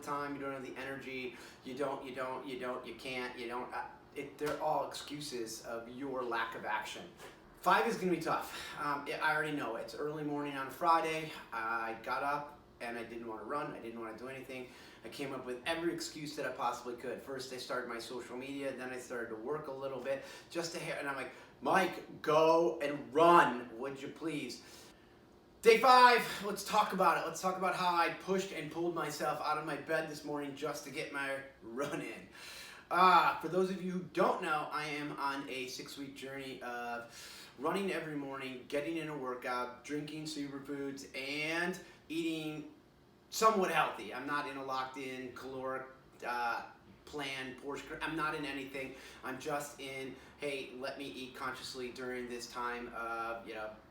time, you don't have the energy, you can't, they're all excuses of your lack of action. 5 is gonna be tough. I already know it. It's early morning on a Friday. I got up and I didn't want to run. I didn't want to do anything. I came up with every excuse that I possibly could. First, I started my social media. Then I started to work a little bit just to and I'm like, Mike, go and run, would you please? Day 5, let's talk about it. Let's talk about how I pushed and pulled myself out of my bed this morning just to get my run in. For those of you who don't know, I am on a 6-week journey of running every morning, getting in a workout, drinking superfoods, and eating somewhat healthy. I'm not in a locked-in caloric plan, portion. I'm not in anything. I'm just in, hey, let me eat consciously during this time of,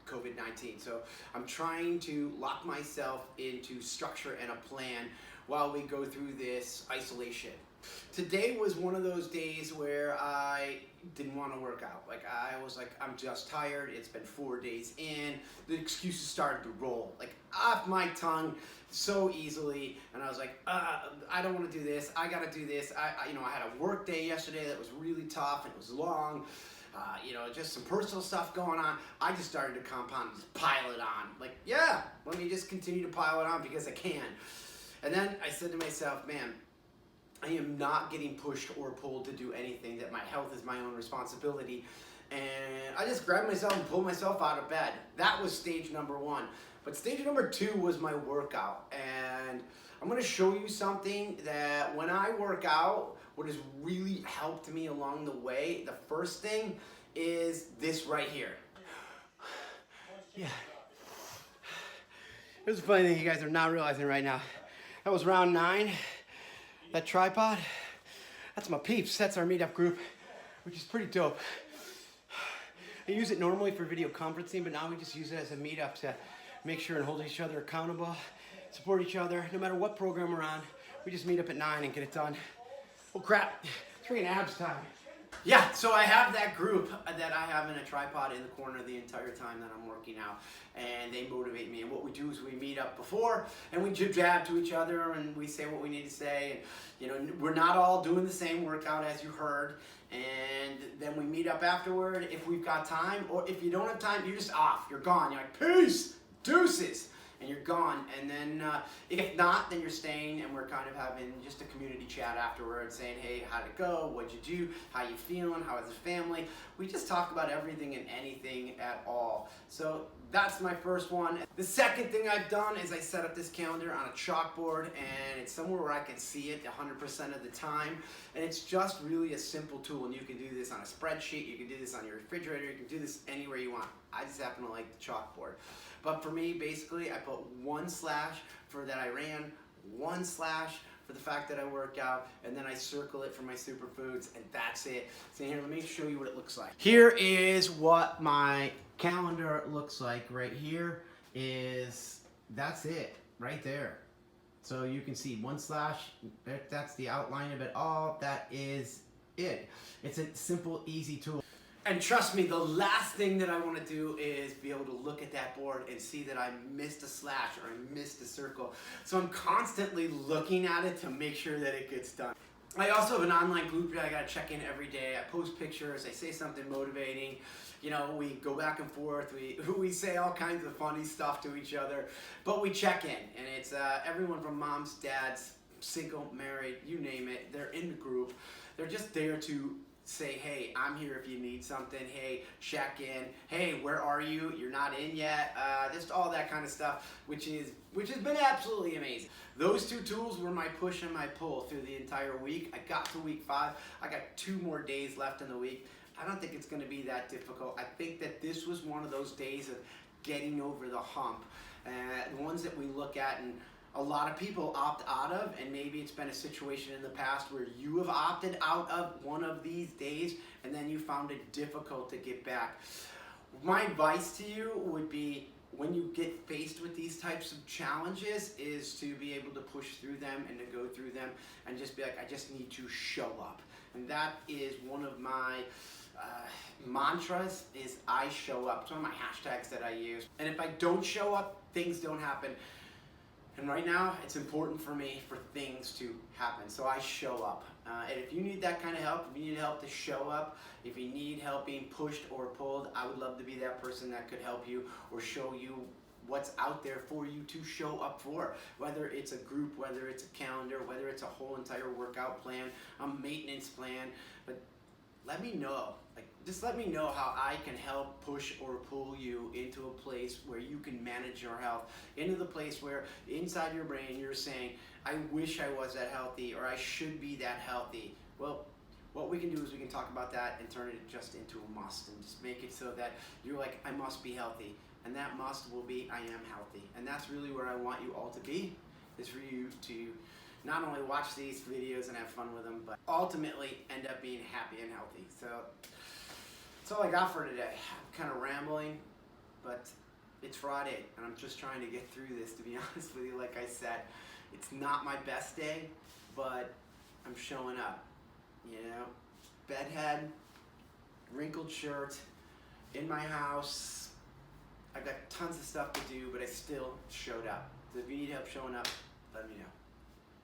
COVID-19. So I'm trying to lock myself into structure and a plan while we go through this isolation. Today was one of those days where I didn't want to work out. Like, I was like, I'm just tired. It's been 4 days in. The excuses started to roll like off my tongue so easily, and I was like, I don't want to do this. I got to do this. I had a work day yesterday that was really tough and it was long. Just some personal stuff going on. I just started to compound, just pile it on. Like, yeah, let me just continue to pile it on because I can. And then I said to myself, man, I am not getting pushed or pulled to do anything, that my health is my own responsibility. And I just grabbed myself and pulled myself out of bed. That was stage number 1. But stage number 2 was my workout. And I'm gonna show you something that when I work out, what has really helped me along the way, the first thing is this right here. Yeah. Here's the funny thing you guys are not realizing right now. That was round 9. That tripod, that's my peeps. That's our meetup group, which is pretty dope. I use it normally for video conferencing, but now we just use it as a meetup to make sure and hold each other accountable, support each other. No matter what program we're on, we just meet up at 9 and get it done. Oh crap, it's freaking abs time. Yeah, so I have that group that I have in a tripod in the corner the entire time that I'm working out, and they motivate me. And what we do is we meet up before and we jab to each other and we say what we need to say. And we're not all doing the same workout as you heard. And then we meet up afterward if we've got time, or if you don't have time, you're just off. You're gone. You're like, peace, deuces. And you're gone. And then if not, then you're staying and we're kind of having just a community chat afterwards saying, hey, how'd it go? What'd you do? How you feeling? How is the family? We just talk about everything and anything at all. So that's my first one. The second thing I've done is I set up this calendar on a chalkboard, and it's somewhere where I can see it 100% of the time. And it's just really a simple tool, and you can do this on a spreadsheet, you can do this on your refrigerator, you can do this anywhere you want. I just happen to like the chalkboard. But for me, basically, I put 1/ for that I ran, 1/ for the fact that I worked out, and then I circle it for my superfoods, and that's it. So here, let me show you what it looks like. Here is what my calendar looks like. Right here that's it, right there. So you can see 1/, that's the outline of it all. That is it. It's a simple, easy tool. And trust me, the last thing that I want to do is be able to look at that board and see that I missed a slash or I missed a circle. So I'm constantly looking at it to make sure that it gets done. I also have an online group that I got to check in every day. I post pictures, I say something motivating. We go back and forth, we say all kinds of funny stuff to each other, but we check in. And it's everyone from moms, dads, single, married, you name it, they're in the group. They're just there to say, hey, I'm here if you need something. Hey, check in. Hey, where are you? You're not in yet. Just all that kind of stuff, which has been absolutely amazing. Those 2 tools were my push and my pull through the entire week. I got to week 5. I got 2 more days left in the week. I don't think it's going to be that difficult. I think that this was one of those days of getting over the hump. The ones that we look at and a lot of people opt out of, and maybe it's been a situation in the past where you have opted out of one of these days and then you found it difficult to get back. My advice to you would be, when you get faced with these types of challenges, is to be able to push through them and to go through them and just be like, I just need to show up. And that is one of my mantras, is I show up. It's one of my hashtags that I use. And if I don't show up, things don't happen. And right now, it's important for me for things to happen, so I show up. And if you need that kind of help, if you need help to show up, if you need help being pushed or pulled, I would love to be that person that could help you or show you what's out there for you to show up for. Whether it's a group, whether it's a calendar, whether it's a whole entire workout plan, a maintenance plan, but let me know. Just let me know how I can help push or pull you into a place where you can manage your health, into the place where inside your brain you're saying, I wish I was that healthy, or I should be that healthy. Well, what we can do is we can talk about that and turn it just into a must, and just make it so that you're like, I must be healthy. And that must will be, I am healthy. And that's really where I want you all to be, is for you to not only watch these videos and have fun with them, but ultimately end up being happy and healthy. So that's all I got for today. I'm kind of rambling, but it's Friday, and I'm just trying to get through this, to be honest with you. Like I said, it's not my best day, but I'm showing up. You know, bedhead, wrinkled shirt, in my house. I've got tons of stuff to do, but I still showed up. So if you need help showing up, let me know.